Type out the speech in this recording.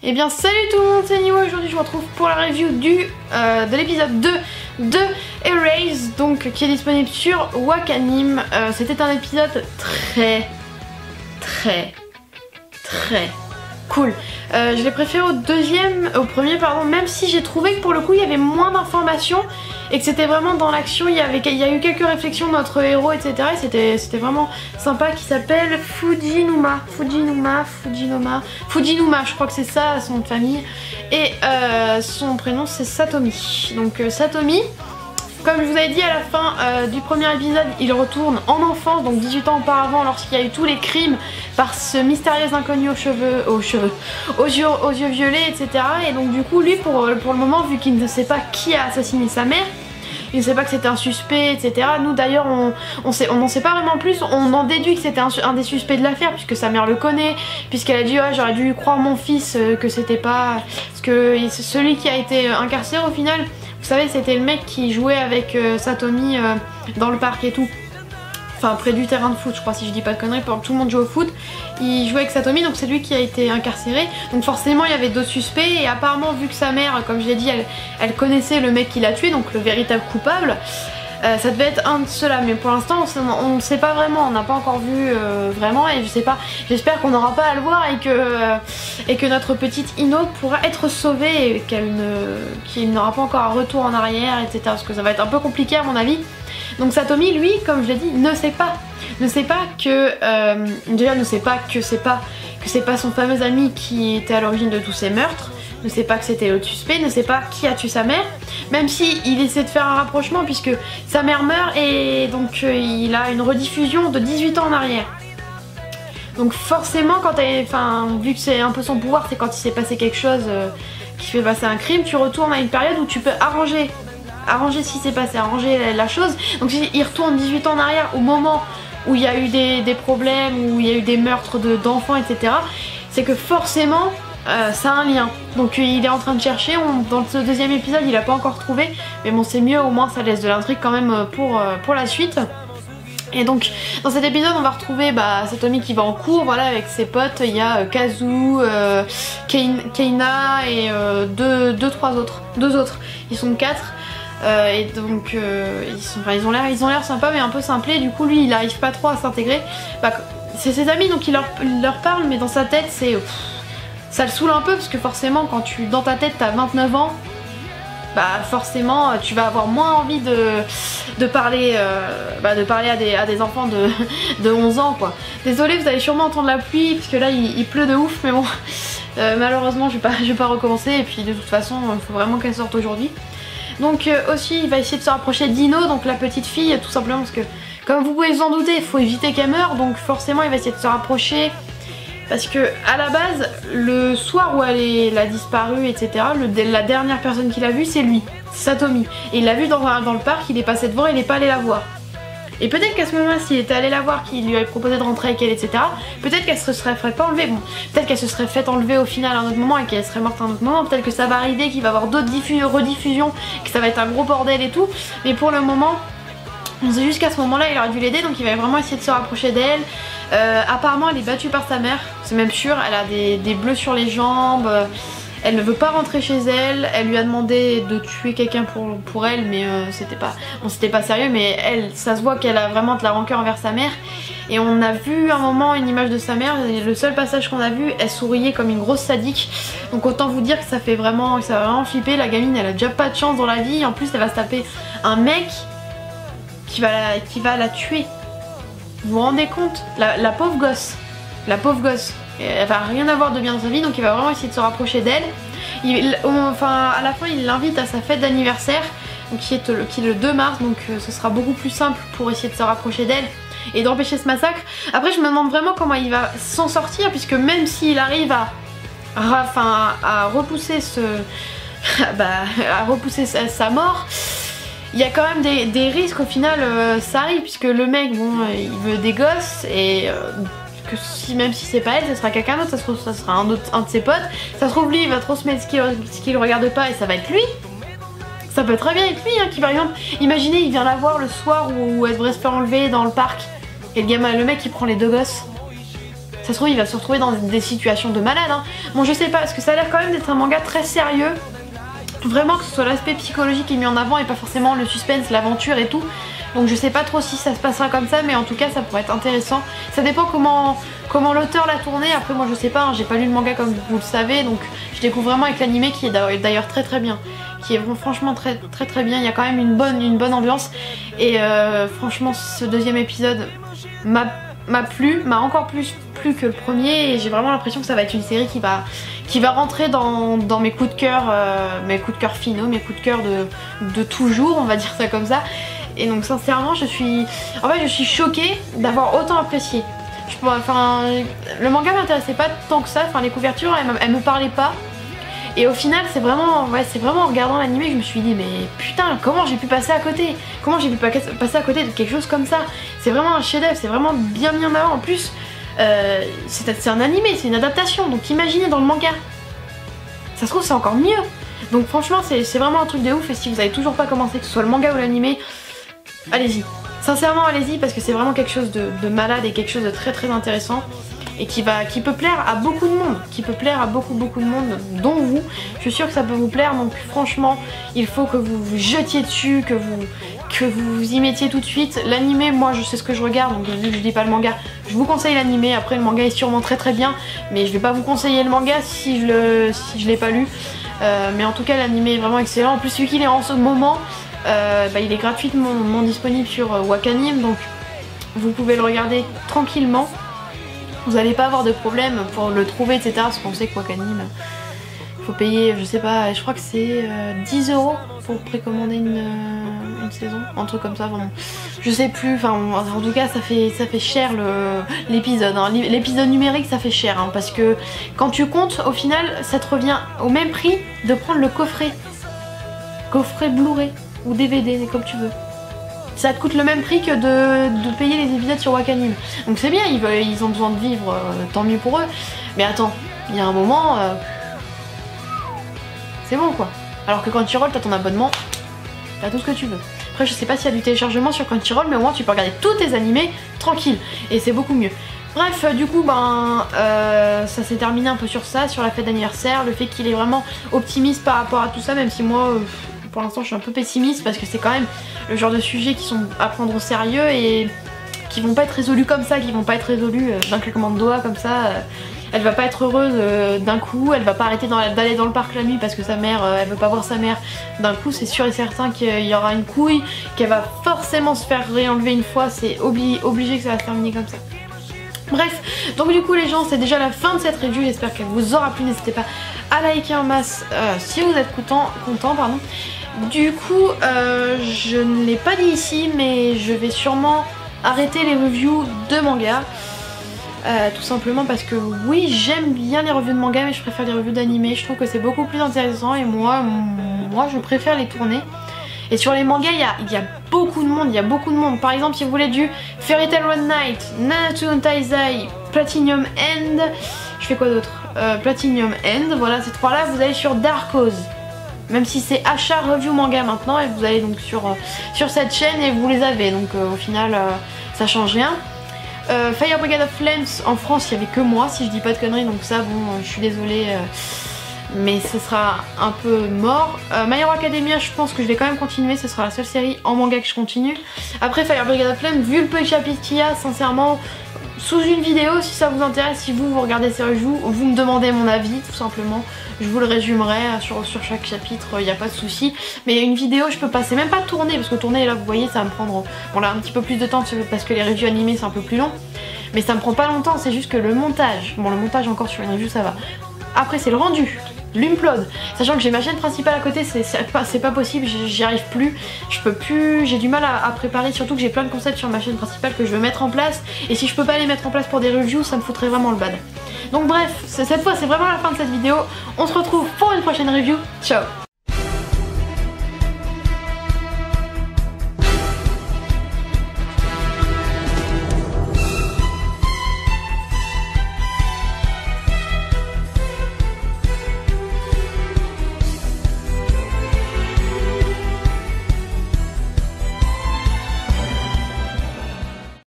Eh bien salut tout le monde, c'est Niwa. Aujourd'hui je vous retrouve pour la review de l'épisode 2 de Erase, donc qui est disponible sur Wakanim. C'était un épisode très cool. Je l'ai préféré au premier pardon, même si j'ai trouvé que pour le coup il y avait moins d'informations et que c'était vraiment dans l'action. Il y a eu quelques réflexions de notre héros, etc. Et c'était vraiment sympa, qui s'appelle Fujinuma, je crois que c'est ça son nom de famille. Et son prénom c'est Satomi. Donc Satomi, comme je vous avais dit à la fin du premier épisode, il retourne en enfance, donc 18 ans auparavant, lorsqu'il y a eu tous les crimes par ce mystérieux inconnu aux yeux violets, etc. Et donc du coup lui pour le moment, vu qu'il ne sait pas qui a assassiné sa mère, il ne sait pas que c'était un suspect, etc. Nous d'ailleurs on n'en sait pas vraiment plus, on en déduit que c'était un des suspects de l'affaire puisque sa mère le connaît, puisqu'elle a dit ouais, j'aurais dû croire mon fils que c'était pas... Parce que celui qui a été incarcéré au final, vous savez, c'était le mec qui jouait avec Satomi dans le parc et tout. Enfin près du terrain de foot, je crois, si je dis pas de conneries, pendant que tout le monde joue au foot, il jouait avec Satomi, donc c'est lui qui a été incarcéré. Donc forcément il y avait d'autres suspects et apparemment vu que sa mère, comme je l'ai dit, elle connaissait le mec qui l'a tué, donc le véritable coupable, ça devait être un de ceux-là. Mais pour l'instant on ne sait pas vraiment, on n'a pas encore vu vraiment, et je sais pas, j'espère qu'on n'aura pas à le voir et que notre petite Ino pourra être sauvée et qu'il n'aura pas encore un retour en arrière, etc. Parce que ça va être un peu compliqué à mon avis. Donc Satomi, lui, comme je l'ai dit, ne sait pas que déjà ne sait pas que c'est pas son fameux ami qui était à l'origine de tous ces meurtres, ne sait pas que c'était le suspect, ne sait pas qui a tué sa mère, même si il essaie de faire un rapprochement puisque sa mère meurt et donc il a une rediffusion de 18 ans en arrière. Donc forcément vu que c'est un peu son pouvoir, c'est quand il s'est passé quelque chose qui fait passer un crime, tu retournes à une période où tu peux arranger ce qui s'est passé, arranger la chose. Donc il retourne 18 ans en arrière au moment où il y a eu des problèmes, où il y a eu des meurtres d'enfants, etc. C'est que forcément ça a un lien. Donc il est en train de chercher, dans ce deuxième épisode il a pas encore trouvé, mais bon c'est mieux, au moins ça laisse de l'intrigue quand même pour la suite. Et donc dans cet épisode on va retrouver Satomi qui va en cours, voilà, avec ses potes. Il y a Kazu, Keina et deux autres, ils sont 4. Et donc ils ont l'air sympas mais un peu simplés. Du coup lui il arrive pas trop à s'intégrer. C'est ses amis donc il leur parle, mais dans sa tête ça le saoule un peu parce que forcément quand dans ta tête t'as 29 ans, forcément tu vas avoir moins envie de parler à des enfants de 11 ans quoi. Désolée, vous allez sûrement entendre la pluie parce que là il pleut de ouf, mais bon malheureusement je vais pas recommencer, et puis de toute façon il faut vraiment qu'elle sorte aujourd'hui. Donc aussi il va essayer de se rapprocher d'Ino, donc la petite fille, tout simplement parce que comme vous pouvez vous en douter, il faut éviter qu'elle meure, donc forcément il va essayer de se rapprocher. Parce que à la base, le soir où elle a disparu, etc., la dernière personne qu'il a vue c'est lui, Satomi. Et il l'a vue dans le parc, il est passé devant, il n'est pas allé la voir. Et peut-être qu'à ce moment-là, s'il était allé la voir, qu'il lui avait proposé de rentrer avec elle, etc., peut-être qu'elle se serait fait pas enlever. Bon, peut-être qu'elle se serait fait enlever au final à un autre moment et qu'elle serait morte à un autre moment. Peut-être que ça va arriver, qu'il va y avoir d'autres rediffusions, que ça va être un gros bordel et tout. Mais pour le moment, on sait juste qu'à ce moment-là, il aurait dû l'aider, donc il va vraiment essayer de se rapprocher d'elle. Apparemment, elle est battue par sa mère, c'est même sûr. Elle a des bleus sur les jambes. Elle ne veut pas rentrer chez elle, elle lui a demandé de tuer quelqu'un pour elle, mais c'était pas sérieux, mais elle, ça se voit qu'elle a vraiment de la rancœur envers sa mère. Et on a vu un moment une image de sa mère, et le seul passage qu'on a vu, elle souriait comme une grosse sadique. Donc autant vous dire que ça va vraiment flipper. La gamine, elle a déjà pas de chance dans la vie, en plus elle va se taper un mec qui va la tuer. Vous vous rendez compte? La pauvre gosse, elle va rien avoir de bien dans sa vie, donc il va vraiment essayer de se rapprocher d'elle. À la fin il l'invite à sa fête d'anniversaire, qui est le 2 mars, donc ce sera beaucoup plus simple pour essayer de se rapprocher d'elle et d'empêcher ce massacre. Après je me demande vraiment comment il va s'en sortir, puisque même s'il arrive à repousser sa mort, il y a quand même des risques au final. Ça arrive, puisque le mec, bon, il veut des gosses, et que même si c'est pas elle, ça sera quelqu'un d'autre, ça se trouve ça sera un de ses potes, ça se trouve lui il va trop se mettre ce qu'il regarde pas et ça va être lui. Ça peut très bien être lui, hein, qui par exemple, imaginez il vient la voir le soir où elle devrait se faire enlever dans le parc, et le mec il prend les 2 gosses. Ça se trouve il va se retrouver dans des situations de malade hein. Bon je sais pas parce que ça a l'air quand même d'être un manga très sérieux. Vraiment que ce soit l'aspect psychologique qui est mis en avant et pas forcément le suspense, l'aventure et tout. Donc je sais pas trop si ça se passera comme ça, mais en tout cas ça pourrait être intéressant. Ça dépend comment l'auteur l'a tourné. Après moi je sais pas, hein, j'ai pas lu le manga comme vous le savez, donc je découvre vraiment avec l'animé qui est d'ailleurs très bien. Qui est franchement très bien, il y a quand même une bonne ambiance. Et franchement ce deuxième épisode m'a plu, m'a encore plus plu que le premier. Et j'ai vraiment l'impression que ça va être une série qui va rentrer dans mes coups de cœur finaux, mes coups de cœur de toujours, on va dire ça comme ça. Et donc sincèrement je suis choquée d'avoir autant apprécié. Enfin, le manga m'intéressait pas tant que ça, enfin les couvertures elles me parlaient pas. Et au final c'est vraiment en regardant l'anime que je me suis dit mais putain comment j'ai pu passer à côté. Comment j'ai pu passer à côté de quelque chose comme ça. C'est vraiment un chef-d'œuvre, c'est vraiment bien mis en avant. En plus c'est un animé, c'est une adaptation, donc imaginez dans le manga. Ça se trouve c'est encore mieux. Donc franchement c'est vraiment un truc de ouf. Et si vous avez toujours pas commencé, que ce soit le manga ou l'animé, allez-y. Sincèrement allez-y parce que c'est vraiment quelque chose de malade et quelque chose de très intéressant. Et qui peut plaire à beaucoup de monde, qui peut plaire à beaucoup de monde, dont vous. Je suis sûre que ça peut vous plaire, donc franchement, il faut que vous vous jetiez dessus, que vous y mettiez tout de suite. L'animé, moi je sais ce que je regarde, donc vu que je dis pas le manga, je vous conseille l'animé. Après le manga est sûrement très bien, mais je vais pas vous conseiller le manga si je l'ai pas lu. Mais en tout cas l'animé est vraiment excellent. En plus vu qu'il est en ce moment, il est gratuitement disponible sur Wakanim, donc vous pouvez le regarder tranquillement. Vous n'allez pas avoir de problème pour le trouver, etc. Parce qu'on sait que Wakanim, faut payer, je sais pas, je crois que c'est 10 € pour précommander une saison, un truc comme ça, vraiment. Je sais plus, enfin en tout cas ça fait cher l'épisode. Hein. L'épisode numérique ça fait cher, hein, parce que quand tu comptes, au final ça te revient au même prix de prendre le coffret Blu-ray ou DVD, comme tu veux. Ça te coûte le même prix que de payer les épisodes sur Wakanim. Donc c'est bien, ils ont besoin de vivre, tant mieux pour eux. Mais attends, il y a un moment, c'est bon quoi. Alors que Crunchyroll, t'as ton abonnement, t'as tout ce que tu veux. Après je sais pas s'il y a du téléchargement sur Crunchyroll, mais au moins tu peux regarder tous tes animés tranquille. Et c'est beaucoup mieux. Bref, du coup, ça s'est terminé un peu sur ça, sur la fête d'anniversaire. Le fait qu'il est vraiment optimiste par rapport à tout ça, même si moi... pour l'instant je suis un peu pessimiste parce que c'est quand même le genre de sujets qui sont à prendre au sérieux et qui vont pas être résolus comme ça, qui vont pas être résolus d'un claquement de doigts comme ça. Elle va pas être heureuse d'un coup, elle va pas arrêter d'aller dans le parc la nuit parce que sa mère, elle veut pas voir sa mère d'un coup. C'est sûr et certain qu'il y aura une couille, qu'elle va forcément se faire réenlever une fois, c'est obligé que ça va se terminer comme ça. Bref, donc du coup les gens, c'est déjà la fin de cette review, j'espère qu'elle vous aura plu, n'hésitez pas à liker en masse si vous êtes content. Du coup, je ne l'ai pas dit ici, mais je vais sûrement arrêter les reviews de manga. Tout simplement parce que oui, j'aime bien les revues de manga, mais je préfère les revues d'animé. Je trouve que c'est beaucoup plus intéressant et moi je préfère les tourner. Et sur les mangas, il y a beaucoup de monde, Par exemple, si vous voulez du Fairy Tail One Night, Nanatsu no Taizai, Platinum End, je fais quoi d'autre, Platinum End, voilà ces trois-là, vous allez sur Dark Horse. Même si c'est achat review manga maintenant, et vous allez donc sur cette chaîne et vous les avez. Donc au final, ça change rien. Fire Brigade of Flames, en France, il n'y avait que moi, si je dis pas de conneries, donc ça, bon, je suis désolée. Mais ce sera un peu mort. My Hero Academia, je pense que je vais quand même continuer, ce sera la seule série en manga que je continue. Après Fire Brigade of Flame, vu le peu de chapitres qu'il y a, sincèrement, sous une vidéo, si ça vous intéresse, si vous regardez ces reviews, vous me demandez mon avis tout simplement. Je vous le résumerai sur chaque chapitre, il n'y a pas de souci. Mais une vidéo, je peux passer, même pas tourner, parce que tourner là vous voyez ça va me prendre un petit peu plus de temps parce que les reviews animées c'est un peu plus long. Mais ça me prend pas longtemps, c'est juste que le montage, bon le montage encore sur une review ça va. Après c'est le rendu, l'upload, sachant que j'ai ma chaîne principale à côté, c'est pas possible, j'y arrive plus, je peux plus, j'ai du mal à préparer, surtout que j'ai plein de concepts sur ma chaîne principale que je veux mettre en place, et si je peux pas les mettre en place pour des reviews, ça me foutrait vraiment le bad. Donc bref, cette fois c'est vraiment la fin de cette vidéo, on se retrouve pour une prochaine review, ciao.